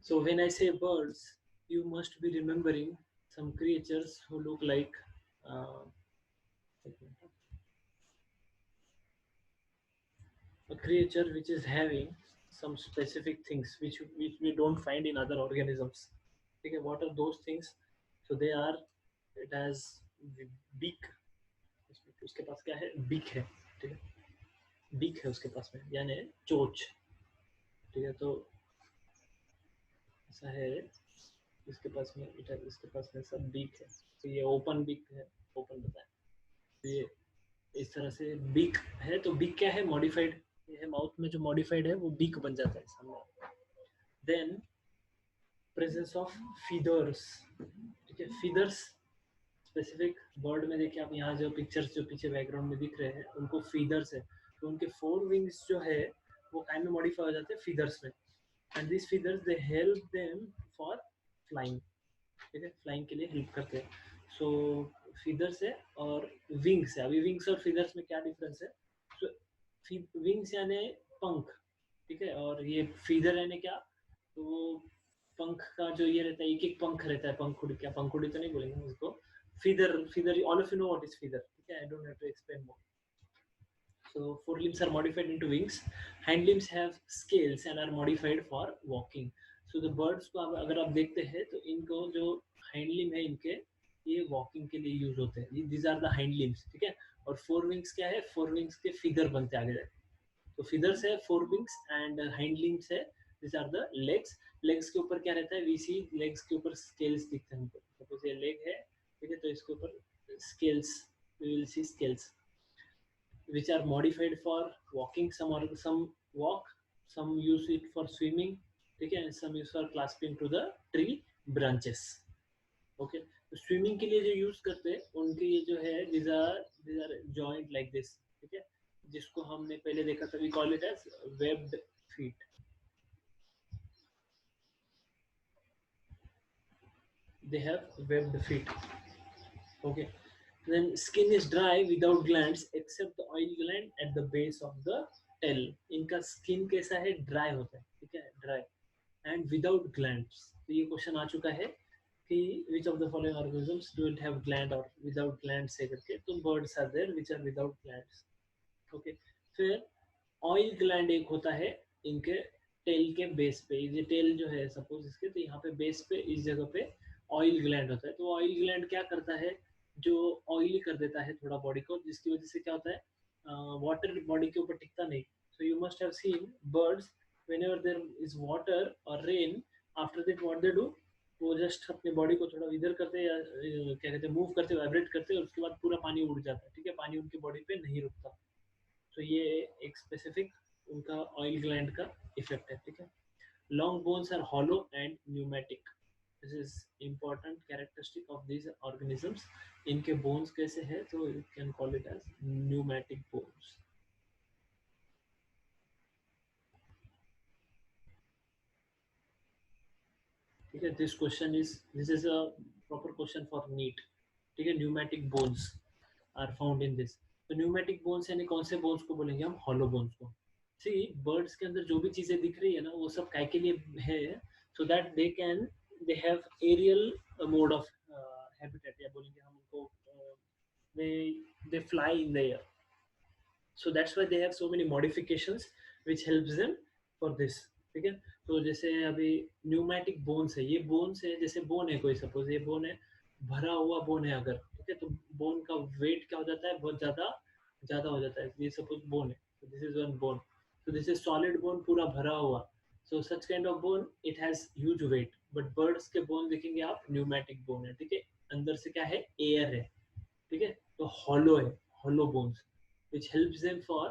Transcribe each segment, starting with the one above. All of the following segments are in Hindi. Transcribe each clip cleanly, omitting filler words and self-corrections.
So when I say birds, you must be remembering some creatures who look like uh, a creature which is having some specific things which we don't find in other organisms. Okay, what are those things? So they are, it has beak, उसके पास क्या है, beak है, ठीक है, beak है उसके पास में, यानी चोंच, ठीक है, तो ऐसा है, इसके पास में इसके पास में सब beak है, तो ये ओपन beak है, ओपन बताए, तो ये इस तरह से beak है, तो beak क्या है, मॉडिफाइड, ये है माउथ में जो मॉडिफाइड है वो beak बन जाता है सामने. देन प्रेजेंस ऑफ फीदर्स, ठीक है, फीदर्स स्पेसिफिक बर्ड में देखिए आप, यहाँ जो पिक्चर्स जो पीछे बैकग्राउंड में दिख रहे हैं उनको फीदर्स है, तो उनके फोर विंग्स जो है वो काइंड में मॉडिफाई हो जाते हैं फीदर्स में, and this feathers they help them for flying, ठीक है, फ्लाइंग के लिए हेल्प करते हैं. सो फीदर्स है और विंग्स है. अभी विंग्स और फीदर्स में क्या डिफरेंस है? so, विंग्स यानी पंख, ठीक है, और ये फीदर यानी क्या, तो वो पंख का जो ये रहता है, एक एक पंख रहता है, पंखुड़ी, क्या पंखुड़ी तो नहीं बोलेंगे उसको, feather, feather, all of you know what is feather, ठीक है, I don't have to explain more. So forelimbs are modified into wings. Hind limbs have scales and are modified for walking. So the birds को अगर आप देखते हैं तो इनको जो hind limb है इनके, ये walking के लिए यूज होते हैं. These are the hind limbs, ठीक है. और four wings क्या है? Four wings के feather बनते हैं आगे जाके. तो feathers है four wings and hind limbs है. These are the legs. Legs के ऊपर क्या रहता है? We see legs के ऊपर scales दिखते हैं हमको. Suppose ये leg है, ठीक है, तो इसके ऊपर scales. We will see scales which are modified for walking. Some walk, some use it for swimming, ठीक है, some use for clasping to the tree branches. Okay, तो स्विमिंग के लिए जो यूज करते हैं उनके ये जो है, these are joint like this, ठीक है, जिसको हमने पहले देखा था, we call it as webbed feet. They have webbed feet. Okay, then skin is dry without glands except the oil gland at the base of the tail. इनका स्किन कैसा है, ड्राई होता है, ठीक है, ड्राई एंड विदाउट ग्लैंड्स. तो ये क्वेश्चन आ चुका है कि which of the following organisms do it have gland और विदाउट ग्लैंड्स है करके, तो birds are there which are without glands. Okay, फिर ऑयल ग्लैंड एक होता है इनके टेल के बेस पे, ये टेल जो है सपोज इसके, तो यहाँ पे बेस पे इस जगह पे ऑयल ग्लैंड होता है. तो ऑयल ग्लैंड क्या करता है, जो ऑयली कर देता है थोड़ा बॉडी को, जिसकी वजह से क्या होता है, वाटर बॉडी के ऊपर टिकता नहीं. So you must have seen birds whenever there is water or rain, after that what they do, वो जस्ट अपनी बॉडी को थोड़ा इधर करते हैं, या क्या कहते हैं, मूव करते, वाइब्रेट करते हैं, और उसके बाद पूरा पानी उड़ जाता है, ठीक है, पानी उनकी बॉडी पे नहीं रुकता. तो ये एक स्पेसिफिक उनका ऑयल ग्लैंड का इफेक्ट है, ठीक है. Long bones are hollow and pneumatic. This is important characteristic of these organisms. इनके बोन्स कैसे हैं, तो you can call it as pneumatic bones. ठीक है, this is a proper question for NEET, ठीक है. Pneumatic bones are found in this. तो न्यूमेटिक बोन्स यानी कौन से बोन्स को बोलेंगे हम, हॉलो बोन्स को. सी, बर्ड्स के अंदर जो भी चीजें दिख रही है ना, वो सब काय के लिए है, so that they have aerial mode of habitat, या बोलेंगे हम उनको, they fly in the air. So that's why they have so many modifications which helps them for this, ठीक है. तो जैसे अभी न्यूमेटिक बोन्स है, ये बोन्स है, जैसे बोन है कोई, सपोज ये बोन है, भरा हुआ बोन है अगर, ठीक है, तो बोन का वेट क्या हो जाता है, बहुत ज्यादा ज्यादा हो जाता है. ये सपोज बोन है, तो this is one bone, so this is solid bone पूरा भरा हुआ. So such kind of bone it has huge weight. But birds के bone देखेंगे आप, pneumatic bone है, ठीक है, अंदर से क्या है, एयर है, ठीक है, तो hollow है, hollow bones which helps them for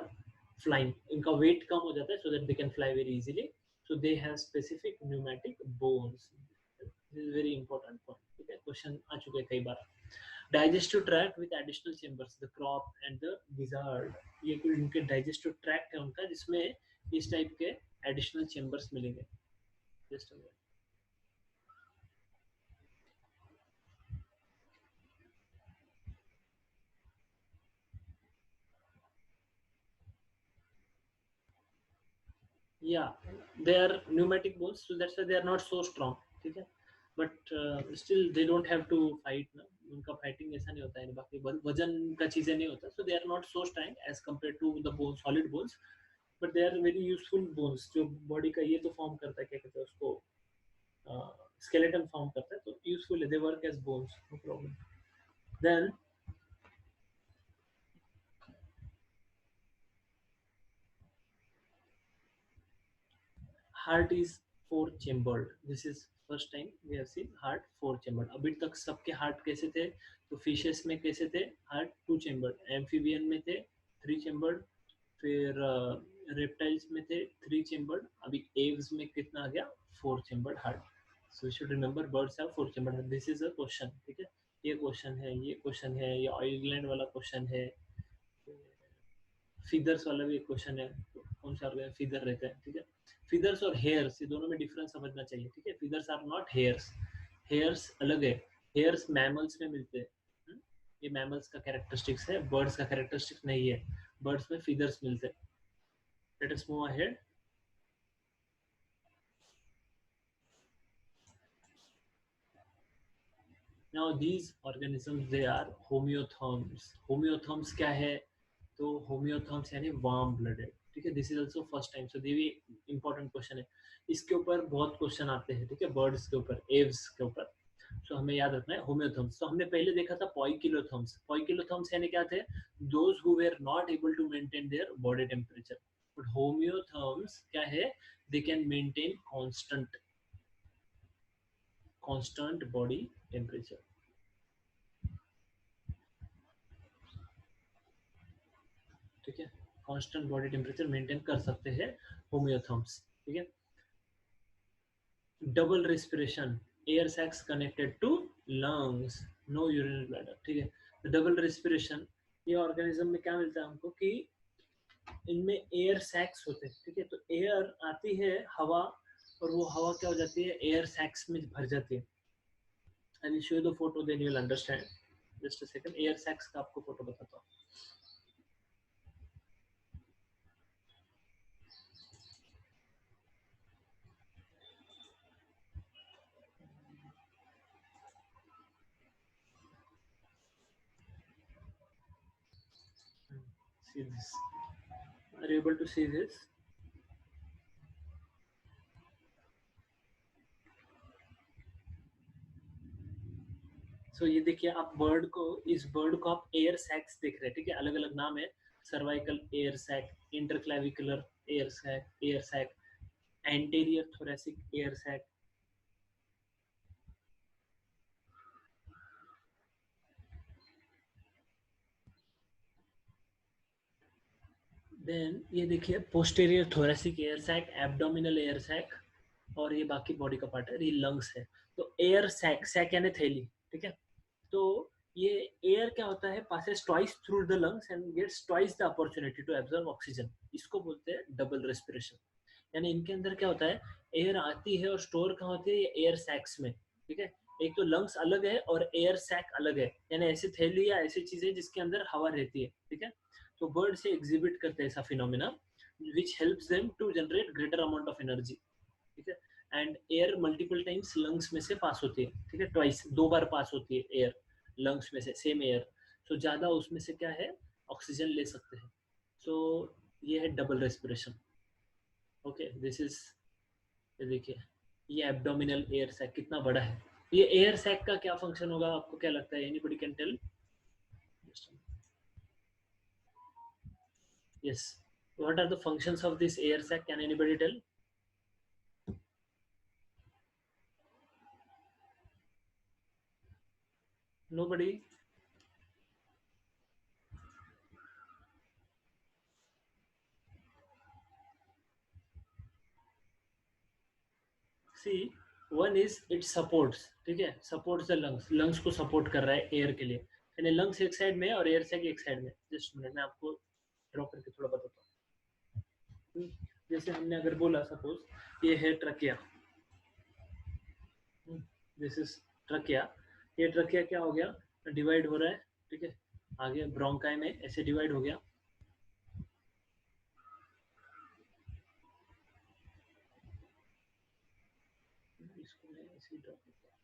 flying. इनका weight कम हो जाता है so that they can fly very easily. So they have specific pneumatic bones. This is very important point, ठीक है, क्वेश्चन आ चुके हैं कई बार. Digestive tract with additional chambers, the crop and the gizzard. ये कोई इनके डाइजेस्टिव ट्रैक्ट है उनका, जिसमें इस टाइप के एडिशनल चेम्बर्स मिलेंगे. जस्ट या they are pneumatic bones, so that's why they are not so strong, ठीक है. But still they don't have to fight ना, उनका fighting ऐसा नहीं होता है, बाकी वजन का चीजें नहीं होता, so they are not so strong as compared to the bones, solid bones, but they are very useful bones, जो body का ये तो form करता है, क्या कहते हैं उसको, skeleton form करता है, तो useful है, they work as bones, no problem. Then heart is four chambered. This is first time we have seen heart four chambered. अभी तक सबके हार्ट कैसे थे, तो फिशेस में कैसे थे, हार्ट टू चेम्बर्ड, एम्फीबियन में थे थ्री चेम्बर्ड, फिर रेप्टाइल्स में थे थ्री चेम्बर्ड, अभी एव्स में कितना आ गया, four chambered heart. So you should remember birds have four chambered. This is a question, ठीक है, ये क्वेश्चन है, ये क्वेश्चन है, ये ऑयल ग्लैंड वाला क्वेश्चन है, फीदर्स वाला भी एक क्वेश्चन है, कौन सा फीदर रहता है, ठीक है. फीदर्स और हेयर्स, ये दोनों में डिफरेंस समझना चाहिए, ठीक है. Feathers are not hairs, hairs अलग है, हेयर्स मैमल्स में मिलते हैं, ये मैमल्स का कैरेक्टरिस्टिक्स है, बर्ड्स का कैरेक्टरिस्टिक्स नहीं है, बर्ड्स में फीदर्स मिलते हैं. Let us move ahead. Now these organisms they are homeotherms. Homeotherms क्या है, तो homeotherms यानी वार्म ब्लडेड, ठीक है. This is also first time, so ये भी इंपॉर्टेंट क्वेश्चन है. इसके ऊपर बहुत क्वेश्चन आते हैं, ठीक है, बर्ड्स के ऊपर, एव्स के ऊपर, सो हमें याद रखना है होम्योथर्म्स. तो हमने पहले देखा था पॉइकिलोथर्म्स. पॉइकिलोथर्म्स यानी क्या थे, those who were not able to maintain their body temperature. But homeotherms क्या है, they can maintain constant body temperature, ठीक है. कांस्टेंट बॉडी टेम्परेचर मेंटेन कर सकते हैं होम्योथर्म्स, ठीक है. Double respiration, air sacs connected to lungs, no urinary bladder, ठीक है. डबल रेस्पिरेशन, ये ऑर्गेनिज्म में क्या मिलता है हमको कि इनमें एयर सैक्स होते हैं, ठीक है. तो एयर आती है हवा, और वो हवा क्या हो जाती है, एयर सैक्स में भर जाती है. I will show you the photo, then you will understand. Just a second, air sacs का आपको फोटो बताता हूँ. See this. Are you able to see this? ये देखिए आप बर्ड को, इस बर्ड को आप एयर सैक्स देख रहे हैं, ठीक है. अलग अलग नाम है, cervical air sac, interclavicular air sac, anterior thoracic air sac. Then ये देखिए posterior thoracic air sac, abdominal air sac, और ये बाकी बॉडी का पार्ट है, ये लंग्स है. तो एयर सैक, सैक यानी थैली, ठीक है. तो ये एयर क्या होता है, passes twice through the lungs and gets twice the opportunity to absorb oxygen. इसको बोलते हैं डबल रेस्पिरेशन. यानी इनके अंदर क्या होता है, एयर आती है और स्टोर कहाँ होती है, ये एयर सैक्स में, ठीक है. एक तो लंग्स अलग है और एयर सैक अलग है, यानी ऐसी थैली या ऐसी चीजें जिसके अंदर हवा रहती है, ठीक है. तो बर्ड से एग्जिबिट करते हैं ऐसा phenomena which helps them to generate greater amount of energy, ठीक है. And air multiple times lungs में से पास होती है, ठीक है, ट्वाइस, दो बार पास होती है एयर लंग्स में से, सेम एयर. सो ज्यादा उसमें से क्या है, ऑक्सीजन ले सकते हैं. सो ये है double respiration. Okay, this is, ये देखिए, ये एब्डोमिनल एयर सैक कितना बड़ा है. ये एयर सैक का क्या फंक्शन होगा, आपको क्या लगता है, anybody can tell? Yes, what are the functions of this air sac, can anybody tell? Nobody? See, one is it supports, ठीक है, supports the lungs, lungs को support कर रहा है एयर के लिए, यानी lungs एक साइड में और एयर सैक एक साइड में. जस्ट मिनट, मैं आपको ड्रॉ करके थोड़ा बताता हूँ. जैसे हमने अगर बोला सपोज ये है ट्रकिया, दिस इज ट्रकिया. ये ट्रकिया क्या हो गया, डिवाइड हो रहा है, ठीक है. आगे ब्रोंकाई में ऐसे डिवाइड हो गया, इसको मैं ऐसे ड्रॉ करता हूँ।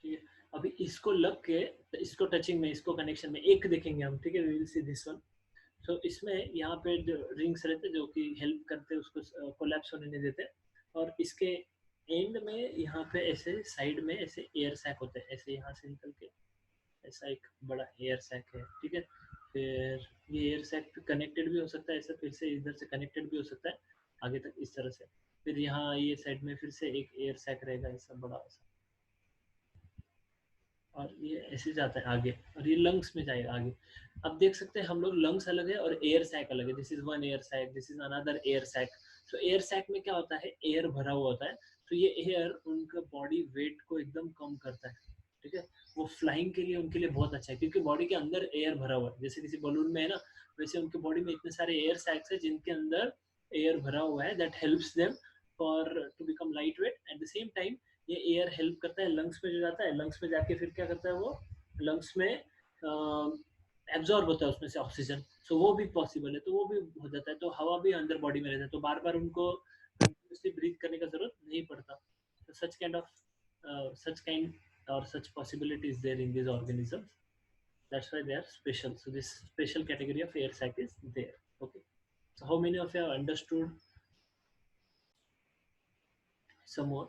ठीक है, अभी इसको लग के, इसको टचिंग में, इसको कनेक्शन में एक देखेंगे हम, ठीक है, we will see this one. तो इसमें यहाँ पे जो रिंग्स रहते जो कि हेल्प करते उसको कोलैप्स होने नहीं देते, और इसके एंड में यहाँ पे ऐसे साइड में ऐसे एयर सैक होते हैं, ऐसे यहाँ से निकल के ऐसा एक बड़ा एयर सैक है, ठीक है। फिर ये एयर सैक कनेक्टेड भी हो सकता है ऐसा, फिर से इधर से कनेक्टेड भी हो सकता है आगे तक इस तरह से। फिर यहाँ ये साइड में फिर से एक एयर सैक रहेगा ऐसा बड़ा ऐसा, और ये ऐसे जाता है आगे, और ये लंग्स में जाएगा आगे। अब देख सकते हैं हम लोग, लंग्स अलग है और एयर सैक अलग है। This is one air sac, this is another air sac. तो एयर सैक में क्या होता है, एयर भरा हुआ होता है, तो ये एयर उनका बॉडी वेट को एकदम कम करता है, ठीक है। वो फ्लाइंग के लिए उनके लिए बहुत अच्छा है, क्योंकि बॉडी के अंदर एयर भरा हुआ है, जैसे किसी बलून में है ना, वैसे उनके बॉडी में इतने सारे एयर सैक्स है जिनके अंदर एयर भरा हुआ है, that helps them for to become light weight. At the same time ये एयर हेल्प करता है लंग्स में जो जाता है, लंग्स में जाके फिर क्या करता है वो, लंग्स में एब्जॉर्ब होता है उसमें से ऑक्सीजन, सो वो भी पॉसिबल है, तो वो भी हो जाता है, तो हवा भी अंदर बॉडी में रहता है, तो बार बार उनको कंटिन्यूसली ब्रीथ करने का जरूरत नहीं पड़ता। तो such kind or such possibility is there in these organisms. That's why they are special. So this special category of air sac is there. Okay. So how many of you have understood some more?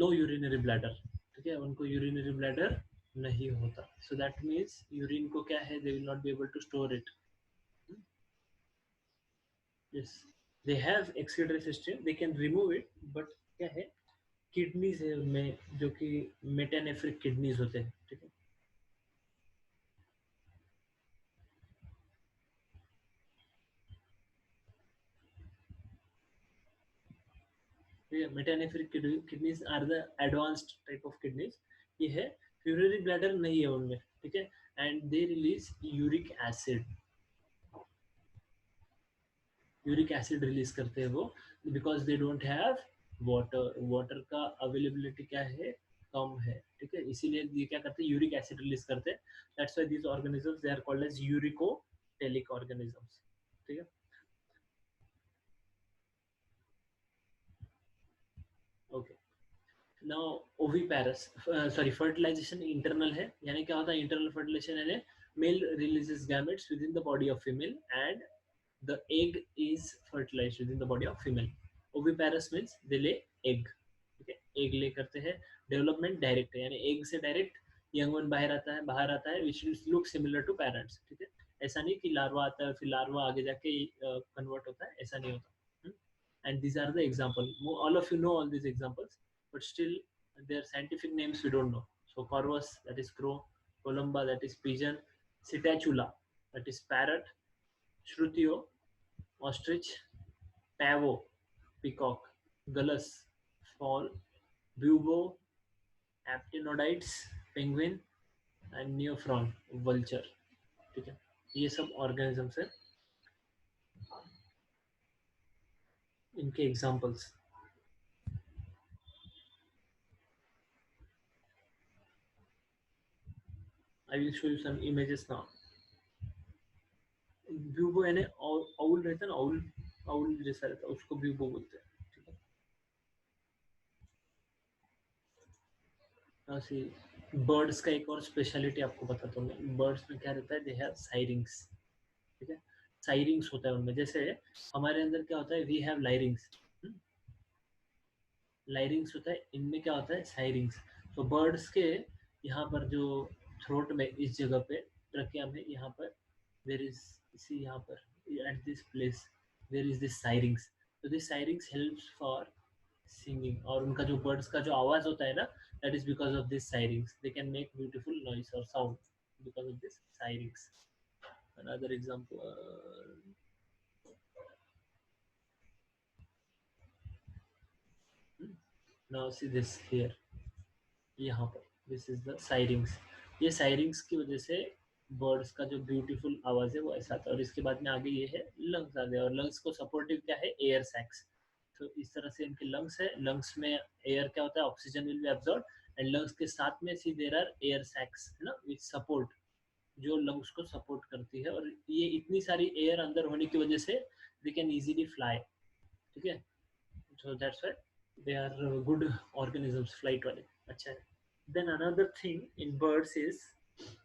No urinary bladder, ठीक है, उनको यूरिनरी ब्लैडर नहीं होता, सो दैट मीन्स यूरिन को क्या है, they will not be able to store it. Yes, they have excretory system, they can remove it, but क्या है, किडनीज है उनमें जो कि मेटानेफ्रिक किडनीज होते हैं, ठीक है। Metanephric kidneys are the advanced type of kidneys, ये है। यूरिनरी ब्लैडर नहीं है उनमें, ठीक है, and they release uric acid release करते हैं वो, because they don't have water, water का अवेलेबिलिटी क्या है, कम है, ठीक है, इसीलिए ये क्या करते हैं, यूरिक एसिड रिलीज करते हैं। That's why these organisms they are called as uricotelic organisms, ठीक है। Okay, now oviparous, sorry, fertilization internal है, यानी क्या होता है इंटरनल फर्टिलाइजेशन, यानी male releases gametes with in the body of female and the egg is fertilized within the body of female. Oviparous means they lay egg, ठीक है, एग ले करते हैं। डेवलपमेंट डायरेक्ट है, यानी एग से डायरेक्ट यंग वन बाहर आता है which look similar to parents, ठीक है। ऐसा नहीं कि लार्वा आता है फिर लार्वा आगे जाके कन्वर्ट होता है, ऐसा नहीं होता। And these are the example, all of you know all these examples, but still their scientific names we don't know. So corvus, that is crow; columba, that is pigeon; Psittacula, that is parrot; Shrutio, ostrich; pavo, peacock; gallus, fowl; bubo, aptenoides, penguin; and Neophron, vulture, ठीक है। ये सब ऑर्गेनिजम्स है, इनके examples. I will show you some images now. Bubo यानी आउल रहता है ना, आउल, आउल जैसा रहता है, उसको ब्यूबो बोलते हैं, ठीक है। ऐसे बर्ड्स का एक और स्पेशलिटी आपको बताता हूँ मैं, बर्ड्स में क्या रहता है, दे हैव साइरिंग्स, ठीक है। साइरिंग्स होता है उनमें, जैसे हमारे अंदर क्या होता है, वी हैव लाइरिंग्स, लाइरिंग्स होता है, इनमें क्या होता है, साइरिंग्स। तो बर्ड्स के यहाँ पर जो थ्रोट में इस जगह पे, ट्रकिया में यहाँ पर, देर इज, इसी यहाँ पर at this place there is this syrinx. तो this syrinx helps for singing, और उनका जो बर्ड्स का जो आवाज होता है ना, that is because of this syrinx, they can make beautiful noise और sound because of this syrinx. Another example, now see this here, यहाँ पर दिस इज द साइरिंग्स। ये साइरिंग्स की वजह से बर्ड्स का जो ब्यूटीफुल आवाज है वो ऐसा आता है, और इसके बाद में आगे ये है लंग्स आ गए, और लंग्स को सपोर्टिव क्या है, एयर सैक्स। तो इस तरह से इनके लंग्स है, लंग्स में एयर क्या होता है, oxygen will be absorb, and lungs के साथ में सी देयर आर एयर सैक्स है ना, विच सपोर्ट, जो लंग्स को सपोर्ट करती है, और ये इतनी सारी एयर अंदर होने की वजह से दे कैन इजीली फ्लाई, ठीक है, so that's why they are good organisms, flight वाले, अच्छा है. Then another thing in birds is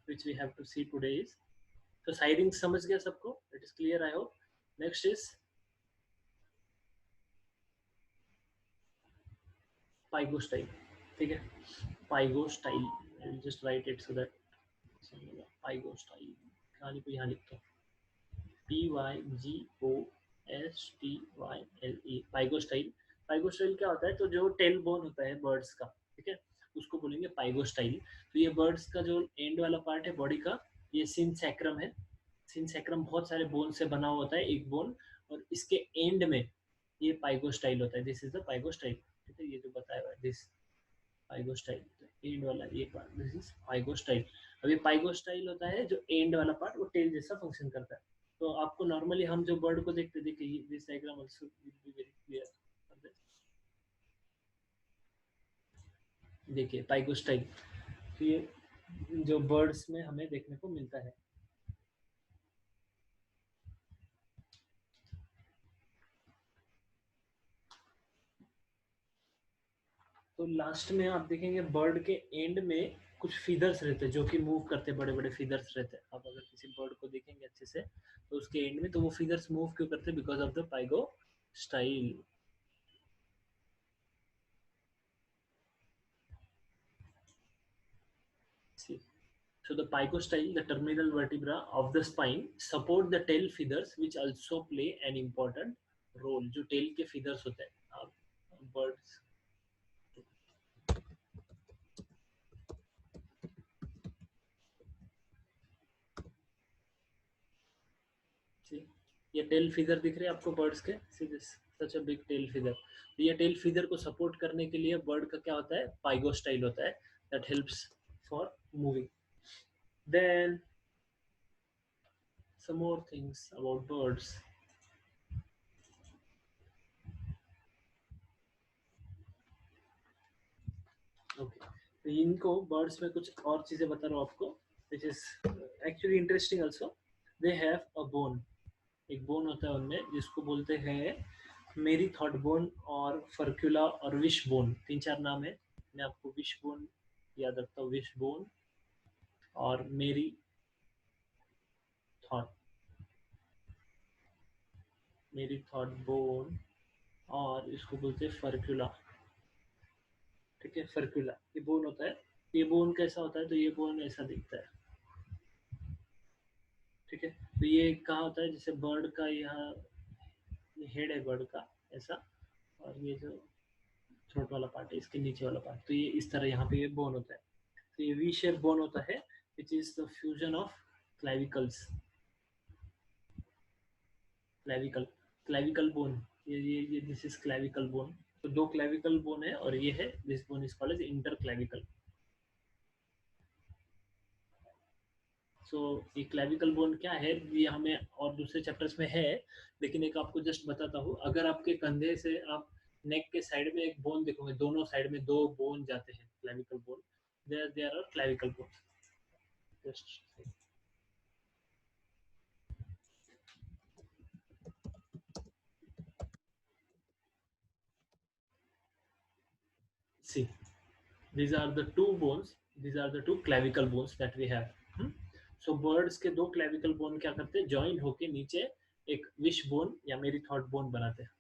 which we have to see today is, तो साइरिंग समझ गया सबको, it is clear I hope. Next is पाइगोस्टाइल, ठीक है, पाइगोस्टाइल, I will just write it so that पाइगोस्टाइल खाली को यहाँ लिखता हूँ, PYGOSTYLE, पाइगोस्टाइल. पाइगोस्टाइल क्या होता है, तो जो टेल बोन होता है बर्ड्स का, ठीक है, उसको बोलेंगे पाइगोस्टाइल. तो ये बर्ड्स का जो एंड वाला पार्ट है बॉडी का, ये सिनसैक्रम है. सिनसैक्रम बहुत सारे बोन से बना हुआ होता है, एक बोन, और इसके एंड में ये पाइगोस्टाइल होता है. दिस इज द पाइगोस्टाइल, ठीक है, ये जो बताया हुआ है दिस पाइगोस्टाइल, एंड वाला ये पार्ट, दिस इज पाइगोस्टाइल. अब ये पाइगोस्टाइल होता है जो एंड वाला पार्ट, वो टेल जैसा फंक्शन करता है. तो आपको नॉर्मली हम जो बर्ड को देखते, देखिए this diagram also will be very clear. देखिए पाइगोस्टाइल, तो ये जो बर्ड्स में हमें देखने को मिलता है. तो लास्ट में आप देखेंगे बर्ड के एंड में कुछ फीदर्स रहते हैं जो कि मूव करते, बड़े बड़े फीदर्स रहते हैं. आप अगर किसी बर्ड को देखेंगे अच्छे से, तो उसके एंड में तो वो फीदर्स मूव क्यों करते हैं, because of the pygostyle. See, so the pygostyle, the terminal vertebra of the spine, support the tail feathers, which also play an important role. जो tail के feathers होते हैं, आप birds, see, ये tail feather दिख रहे हैं आपको birds के, see this such a big tail feather. तो ये tail feather को support करने के लिए bird का क्या होता है, pygostyle होता है, that helps for moving. Then some more things about birds. Okay, तो इनको बर्ड्स में कुछ और चीजें बता रहा हूँ आपको, which is actually interesting also. They have a bone, एक बोन होता है उनमें जिसको बोलते हैं मेरी थॉट बोन और फर्क्यूला और विश बोन, तीन चार नाम है. मैं आपको विश बोन याद रखता हूँ, विश बोन और मेरी थॉट, मेरी थॉट बोन, और इसको बोलते हैं फर्क्यूला, ठीक है, फर्क्यूला ये बोन होता है. ये बोन कैसा होता है, तो ये बोन ऐसा दिखता है, ठीक है. तो ये कहाँ होता है, जैसे बर्ड का यहाँ हेड है बर्ड का ऐसा, और ये जो थ्रोट वाला पार्ट है इसके नीचे वाला पार्ट, तो ये इस तरह यहाँ पे ये बोन होता है. तो ये वी शेप बोन होता है, which is the fusion of clavicles, clavicle, clavicle bone, ये दिस इज क्लाविकल बोन. तो दो क्लाविकल बोन है और ये है, this bone is called as inter clavicle. So ये क्लाविकल बोन क्या है, ये हमें और दूसरे चैप्टर्स में है, लेकिन एक आपको जस्ट बताता हूँ. अगर आपके कंधे से आप नेक के साइड में एक बोन देखोगे, दोनों साइड में दो बोन जाते हैं, clavicle bone, there are clavicle bone. Just see, these are the two bones, these are the two clavicle bones that we have. So birds के दो clavicle bone क्या करते हैं, join होके नीचे एक wish bone या मेरी thought bone बनाते हैं.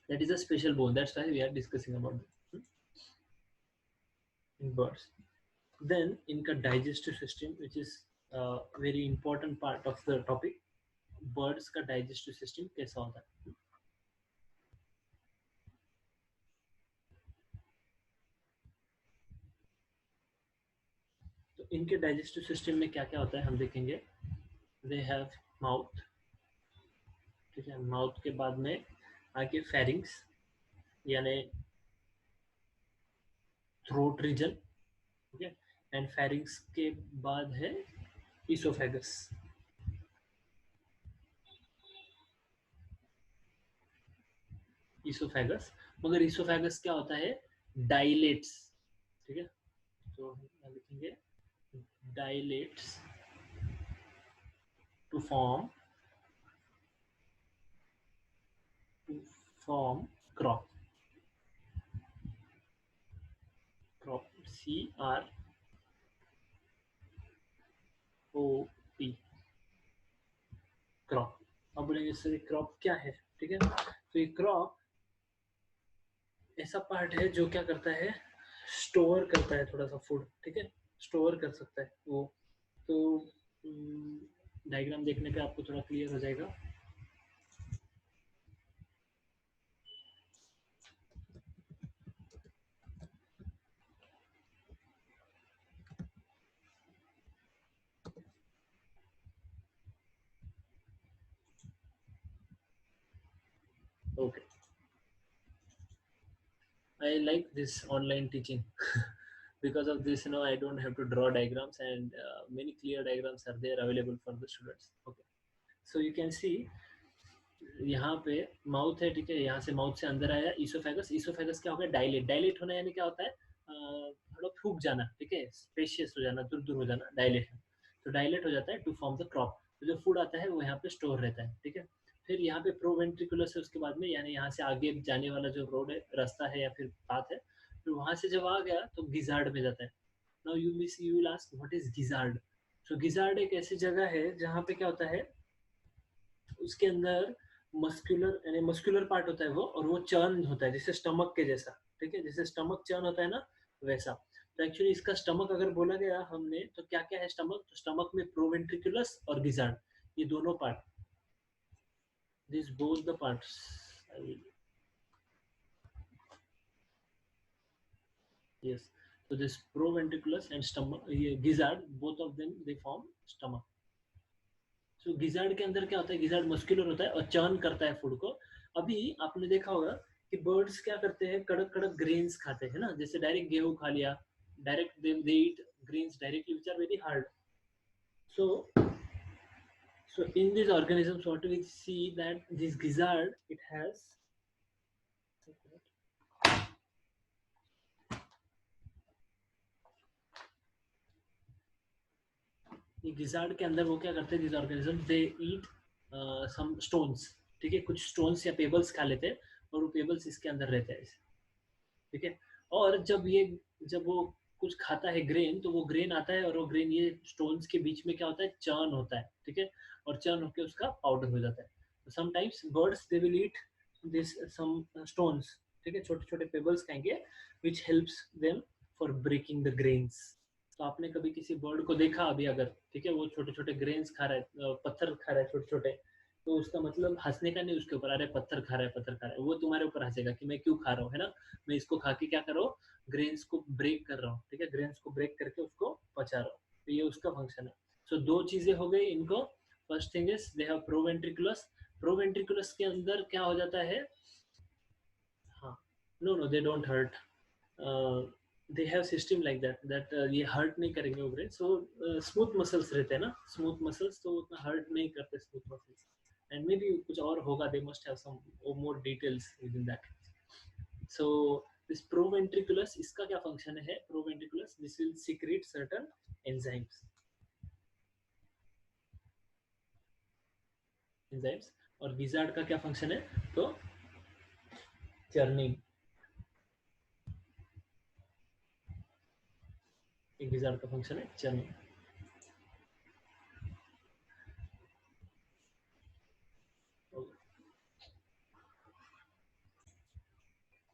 That is a special bone, that's why we are discussing about it in birds. Then इनका digestive system, which is a very important part of the topic. birds का digestive system कैसा होता है, तो इनके digestive system में क्या क्या होता है हम देखेंगे. They have mouth, ठीक है, माउथ के बाद में आगे फेरिंग्स यानी थ्रोट रीजन, ठीक है, एंड फेरिंग्स के बाद है इसोफेगस. इसोफेगस, मगर इसोफेगस क्या होता है, डायलेट्स, ठीक है, तो हम लिखेंगे dilates to form crop, C R O P, crop. अब बोलेंगे सर क्रॉप क्या है, ठीक है, तो ये क्रॉप ऐसा पार्ट है जो क्या करता है, स्टोर करता है थोड़ा सा फूड, ठीक है, स्टोर कर सकता है वो। तो डायग्राम देखने पे आपको थोड़ा क्लियर हो जाएगा। Okay, I like this online teaching because of this, I don't have to draw diagrams, and many clear diagrams are there available for the students. Okay, so you can see यहाँ पे माउथ है, ठीक है, यहाँ से माउथ से अंदर आया इसोफेगस, इसोफेगस क्या हो गया, डायलेट, डायलेट होना यानी क्या होता है, थोड़ा फूक जाना, ठीक है, स्पेशियस हो जाना, दूर दूर हो जाना, डायलेट। तो डायलेट हो जाता है टू फॉर्म द क्रॉप, तो जो फूड आता है वो यहाँ पे स्टोर रहता है, ठीक है। फिर यहाँ पे प्रोवेंट्रिकुलस है उसके बाद में, यानी यहाँ से आगे जाने वाला जो रोड है, रास्ता है या फिर पाथ है, फिर वहां से जब आ गया तो गिजार्ड में जाता है। Now you will ask what is gizzard. So gizzard एक ऐसी जगह है जहाँ पे क्या होता है, उसके अंदर मस्कुलर, यानी मस्कुलर पार्ट होता है वो, और वो चर्न होता है जैसे स्टमक के जैसा, ठीक है, जैसे स्टमक चर्न होता है ना, वैसा। तो एक्चुअली इसका स्टमक अगर बोला गया हमने तो क्या क्या है स्टमक, तो स्टमक में प्रोवेंट्रिकुलस और गिजार्ड, ये दोनों part, this both the parts, yes, so this proventriculus and stomach, ये gizzard, both of them they form stomach. So gizzard के अंदर क्या होता है, गिजार्ड मस्कुलर होता है और चर्न करता है फूड को। अभी आपने देखा होगा कि बर्ड्स क्या करते हैं, कड़क कड़क ग्रेन्स खाते हैं ना, जैसे डायरेक्ट गेहूं खा लिया, direct they eat grains directly which are very hard. So so in these organisms what we see that this gizzard it has, ये गिजार्ड के अंदर वो क्या करते हैं, this organism they eat some stones, ठीक है, कुछ स्टोन्स या पेबल्स खा लेते हैं, और वो पेबल्स इसके अंदर रहते हैं, ठीक है। और जब वो कुछ खाता है ग्रेन, तो वो ग्रेन आता है और वो ग्रेन ये स्टोन्स के बीच में क्या होता है, चर्न होता है, ठीक है, और चर्न होकर उसका पाउडर हो जाता है। Sometimes birds they will eat this some stones, ठीक है, छोटे छोटे पेबल्स खाएंगे which helps them for breaking the grains. तो आपने कभी किसी बर्ड को देखा अभी अगर, ठीक है, वो छोटे छोटे ग्रेन्स खा रहा है, पत्थर खा रहा है छोटे छोटे, तो उसका मतलब हंसने का नहीं उसके ऊपर, अरे पत्थर खा रहा है, पत्थर खा रहा है, वो तुम्हारे ऊपर हंसेगा कि मैं क्यों खा रहा हूँ, है ना, मैं इसको खा के क्या कर रहा हूँ, ग्रेन्स को ब्रेक कर रहा हूँ, ठीक है, ग्रेन्स को ब्रेक करके उसको पचा रहा हूँ, तो ये उसका फंक्शन है। सो दो चीजें हो गई इनको। First thing is they have proventriculus, proventriculus के अंदर क्या हो जाता है, हाँ, no no they don't hurt, they have system like that that ये हर्ट नहीं करेंगे वो ब्रेन। सो स्मूथ मसल्स रहते हैं ना, स्मूथ मसल्स, तो उतना हर्ट नहीं करते smooth muscles, and may be कुछ और होगा, they must have some more details with in that. So this proventriculus, इसका क्या फंक्शन है, proventriculus this will secrete certain enzymes, enzymes, और गिजार्ड का क्या फंक्शन है, तो चर्निंग, गिजार्ड का फंक्शन है churning.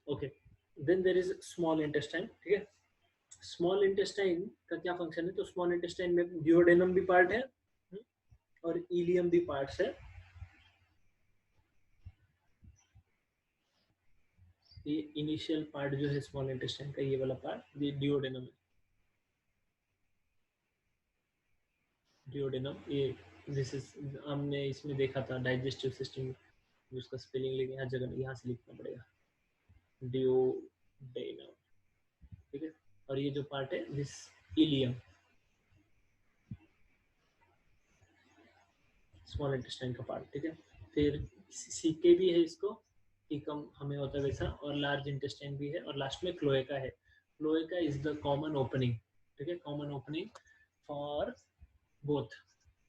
Okay, then there is small intestine, ठीक है, स्मॉल इंटेस्टाइन का क्या फंक्शन है, तो स्मॉल इंटेस्टाइन में डिओडेनम भी पार्ट है, और इलियम भी पार्ट्स है। ये इनिशियल पार्ट जो है स्मॉल इंटेस्टाइन का, ये वाला पार्ट, ये डिओडेनम है, डिओडेनम, ये दिस इज, हमने इसमें देखा था डाइजेस्टिव सिस्टम, उसका स्पेलिंग लेके हर जगह यहाँ से लिखना पड़ेगा, डिओडेनम, ठीक है, और ये जो पार्ट है दिस इलियम, स्मॉल इंटेस्टाइन का पार्ट, ठीक है। फिर सीके भी है इसको, टीकम हमें होता है वैसा, और लार्ज इंटेस्टाइन भी है, और लास्ट में क्लोएका है. Cloaca is the common opening, ठीक है, common opening for both,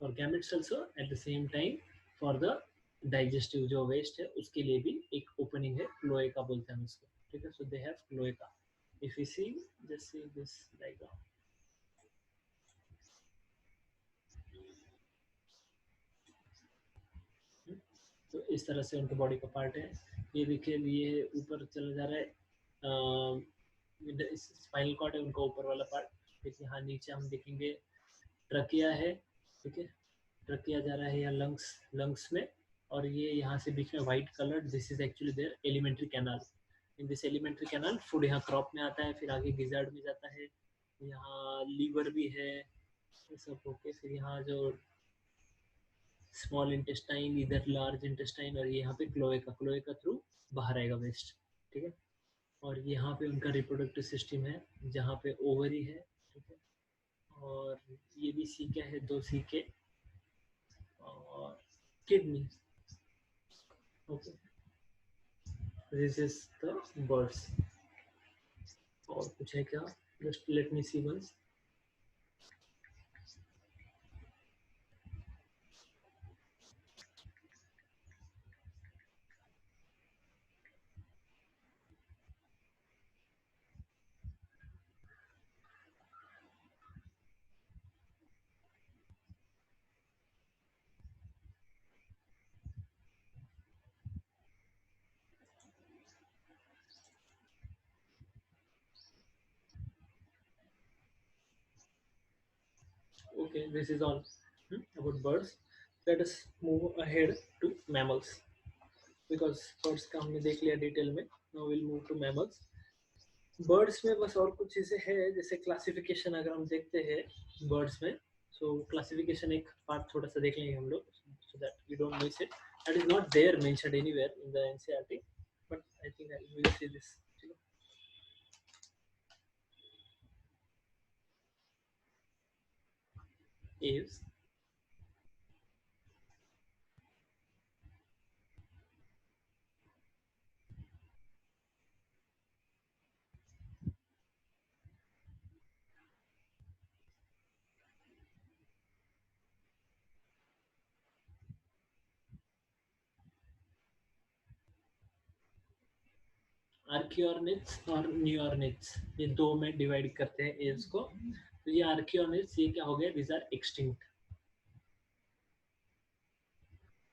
for gametes also, eight the same time for the digestive जो वेस्ट है उसके लिए भी एक ओपनिंग है, क्लोएका बोलते हैं हम इसको, ठीक है. So they have cloaca. If you see, just see this diagram. तो इस तरह से उनके बॉडी का पार्ट है. ये देखिए, ये ऊपर चला जा रहा है, स्पाइनल कॉर्ड है उनका ऊपर वाला पार्ट. फिर यहाँ नीचे हम देखेंगे ट्रकिया है, ठीक है, ट्रकिया जा रहा है यहाँ लंग्स, लंग्स में, और ये यहाँ से बीच में white colour, this is actually their alimentary canal. In this alimentary canal food यहाँ क्रॉप में आता है, फिर आगे गिजार्ड में जाता है, यहाँ लीवर भी है, ये सब होके फिर यहाँ जो स्मॉल इंटेस्टाइन, इधर लार्ज इंटेस्टाइन, और यहाँ पे क्लोएका, क्लोएका थ्रू बाहर आएगा वेस्ट, ठीक है. और यहाँ पे उनका रिप्रोडक्टिव सिस्टम है जहाँ पे ओवरी है, ठीक है. और ये भी सीके है, 2 सीके, और kidney. Okay, this is the birds. और कुछ है क्या? Just let me see once. Okay, this is all about birds. Let us move ahead to mammals, because birds का हमने देख लिया डिटेल में. Now we'll move to mammals. Birds में बस और कुछ चीजें हैं, जैसे क्लासिफिकेशन अगर हम देखते हैं बर्ड्स में, सो क्लासिफिकेशन एक पार्ट थोड़ा सा देख लेंगे हम लोग, so that we don't miss it. That is not there mentioned anywhere in the NCERT, but I think I will see this. Aves, Archaeornithes और न्यूऑर्निट्स, ये दो में डिवाइड करते हैं एव्स को. तो ये आर्कियोर्निट्स, ये क्या हो गए, दिस आर एक्सटिंक्ट,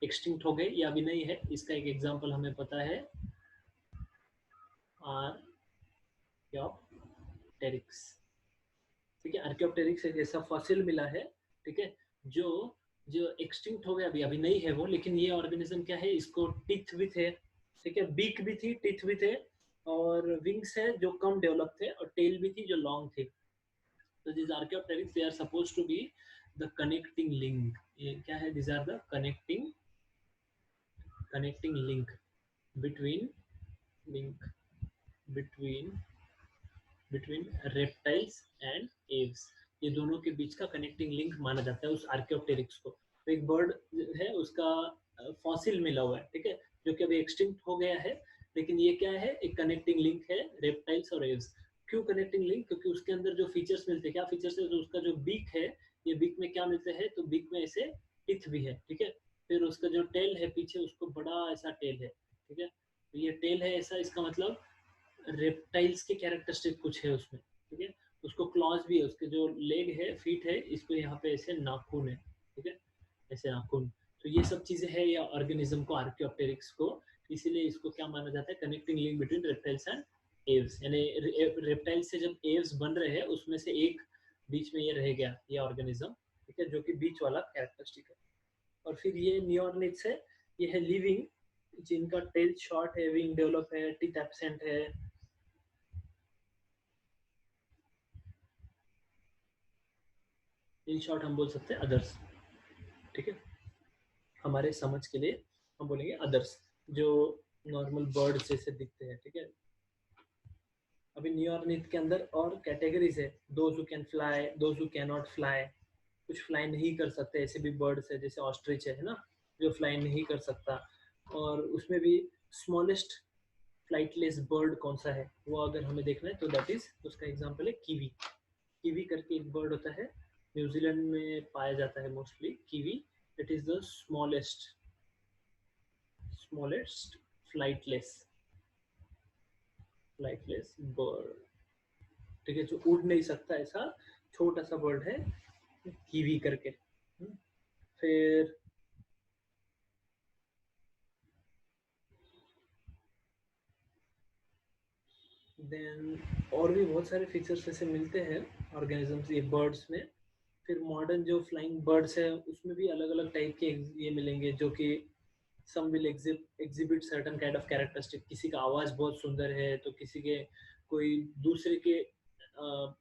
एक्सटिंक्ट हो गए, ये अभी नहीं है. इसका एक एग्जांपल हमें पता है, आर्कियोप्टेरिक्स, ठीक है. आर्कियोप्टेरिक्स एक ऐसा फॉसिल मिला है, ठीक है, जो जो एक्सटिंक्ट हो गया, अभी अभी नहीं है वो, लेकिन ये ऑर्गेनिज्म क्या है, इसको टीथ भी थे, ठीक है, बीक भी थी, टीथ भी थे, और विंग्स है जो कम डेवलप थे, और टेल भी थी जो लॉन्ग थी. तो this Archaeopteryx, they are suppose to be the connecting link. ये क्या है, this are the connecting link between link between between reptiles and Aves. ये दोनों के बीच का कनेक्टिंग लिंक माना जाता है उस आर्कियोप्टेरिक्स को. तो एक बर्ड है, उसका फॉसिल मिला हुआ है, ठीक है, जो कि अभी एक्सटिंक्ट हो गया है, लेकिन ये क्या है, एक कनेक्टिंग लिंक है रेप्टाइल्स और एव्स. क्यों कनेक्टिंग लिंक? क्योंकि उसके अंदर जो फीचर्स मिलते हैं, क्या फीचर्स है, तो उसका जो बीक है, ये बीक में क्या मिलते हैं, तो बीक में ऐसे टिथ भी है, ठीक है. फिर उसका जो टेल है पीछे, उसको बड़ा ऐसा टेल है, ठीक है. तो ये टेल है ऐसा, इसका मतलब रेप्टाइल्स के कैरेक्टरिस्टिक कुछ है उसमें, ठीक है. उसको क्लॉज भी है, उसके जो लेग है, फीट है, इसको यहाँ पे ऐसे नाखून है, ठीक है, ऐसे नाखून. तो ये सब चीजें है या ऑर्गेनिज्म को, आर्कियोप्टेरिक्स को, इसीलिए इसको क्या माना जाता है, connecting link between reptiles and Aves. यानी रेप्टाइल से जब एव्स बन रहे हैं, उसमें से एक बीच में ये रह गया, ये ऑर्गेनिज्म, ठीक है, जो कि बीच वाला कैरेक्टरिस्टिक है. और फिर ये नियोर्निट्स है, ये है लिविंग, जिनका टेल शॉर्ट है, विंग डेवलप है, टीथ एब्सेंट है. इन शॉर्ट हम बोल सकते हैं अदर्स, ठीक है, हमारे समझ के लिए हम बोलेंगे अदर्स, जो नॉर्मल बर्ड जैसे दिखते हैं, ठीक है. अभी नियोर्निथ के अंदर और कैटेगरीज है, those who can fly, those who can not fly. कुछ फ्लाई नहीं कर सकते, ऐसे भी बर्ड्स है, जैसे ऑस्ट्रिच है ना, जो फ्लाई नहीं कर सकता. और उसमें भी स्मॉलेस्ट फ्लाइटलेस बर्ड कौन सा है, वो अगर हमें देखना है तो दैट इज, उसका एग्जांपल है कीवी। कीवी करके एक बर्ड होता है, न्यूजीलैंड में पाया जाता है mostly kiwi. It is the smallest flightless flightless bird, ठीक है, जो उड़ नहीं सकता, ऐसा छोटा सा बर्ड है कीवी करके। फिर देन और भी बहुत सारे फीचर्स ऐसे मिलते हैं ऑर्गेनिजम्स ये बर्ड्स में। फिर मॉडर्न जो फ्लाइंग बर्ड्स है उसमें भी अलग अलग टाइप के ये मिलेंगे, जो कि some will exhibit certain kind of characteristic. किसी का आवाज बहुत सुंदर है तो किसी के कोई दूसरे के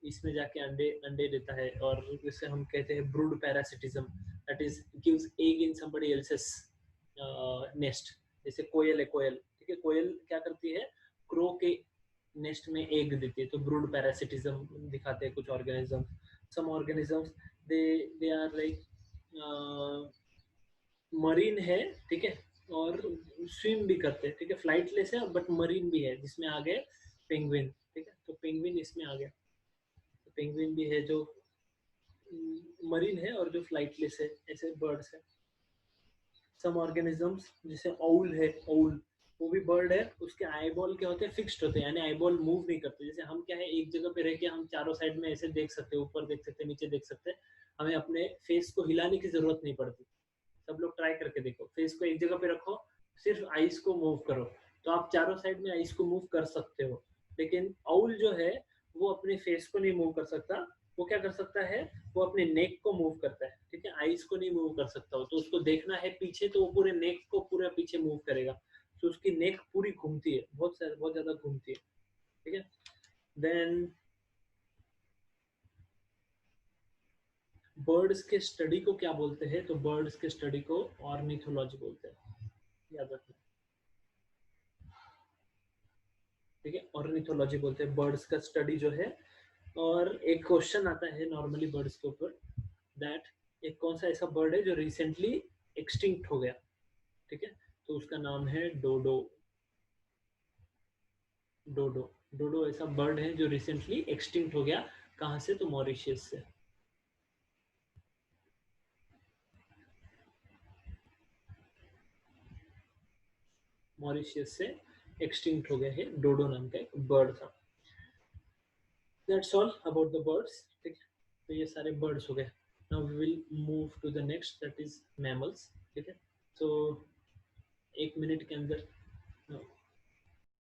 इसमें जाके अंडे अंडे देता है, और जिसे हम कहते हैं brood parasitism, that is gives egg in somebody else's nest. जैसे कोयल है, कोयल, ठीक है, कोयल क्या करती है, क्रो के नेस्ट में एग देती है, तो ब्रूड पैरासिटिज्म दिखाते हैं कुछ organism. Some organisms they they are like marine है, ठीक है, और स्विम भी करते हैं, ठीक है, फ्लाइटलेस है बट मरीन भी है, जिसमें आ गए पेंगुइन, ठीक है, तो पेंगुइन इसमें आ गया। तो पेंगुइन भी है जो मरीन है और जो फ्लाइटलेस है, ऐसे बर्ड्स है। सम ऑर्गेनिजम्स जैसे औल है, औल वो भी बर्ड है, उसके आईबॉल क्या होते हैं, फिक्स्ड होते हैं, यानी आईबॉल मूव नहीं करते। जैसे हम क्या है, एक जगह पे रह के हम चारों साइड में ऐसे देख सकते हैं, ऊपर देख सकते हैं, नीचे देख सकते हैं, हमें अपने फेस को हिलाने की जरूरत नहीं पड़ती। सब लोग ट्राई करके देखो, फेस को एक जगह पे रखो, सिर्फ आइस को मूव करो, तो आप चारों साइड में आइस को मूव कर सकते हो। लेकिन आउल जो है वो अपने फेस को नहीं मूव कर सकता। वो क्या कर सकता है, वो अपने नेक को मूव करता है, ठीक है, आइस को नहीं मूव कर सकता हो, तो उसको देखना है पीछे तो वो पूरे नेक को पूरा पीछे मूव करेगा, तो उसकी नेक पूरी घूमती है, बहुत ज्यादा घूमती है, ठीक है। देन बर्ड्स के स्टडी को क्या बोलते हैं, तो बर्ड्स के स्टडी को ऑर्निथोलॉजी बोलते हैं, याद रखना, ठीक है, ऑर्निथोलॉजी बोलते हैं बर्ड्स का स्टडी जो है। और एक क्वेश्चन आता है नॉर्मली बर्ड्स के ऊपर, दैट एक कौन सा ऐसा बर्ड है जो रिसेंटली एक्सटिंक्ट हो गया, ठीक है, तो उसका नाम है डोडो। डोडो, डोडो ऐसा बर्ड है जो रिसेंटली एक्सटिंक्ट हो गया, कहाँ से, तो मॉरिशियस से। मॉरिशियस से एक्सटिंक्ट हो गया है, डोडो नाम का एक बर्ड था। That's all about the birds, ठीक है, तो ये सारे बर्ड्स हो गए। Now we will move to the next, that is mammals, ठीक है। तो 1 मिनट के अंदर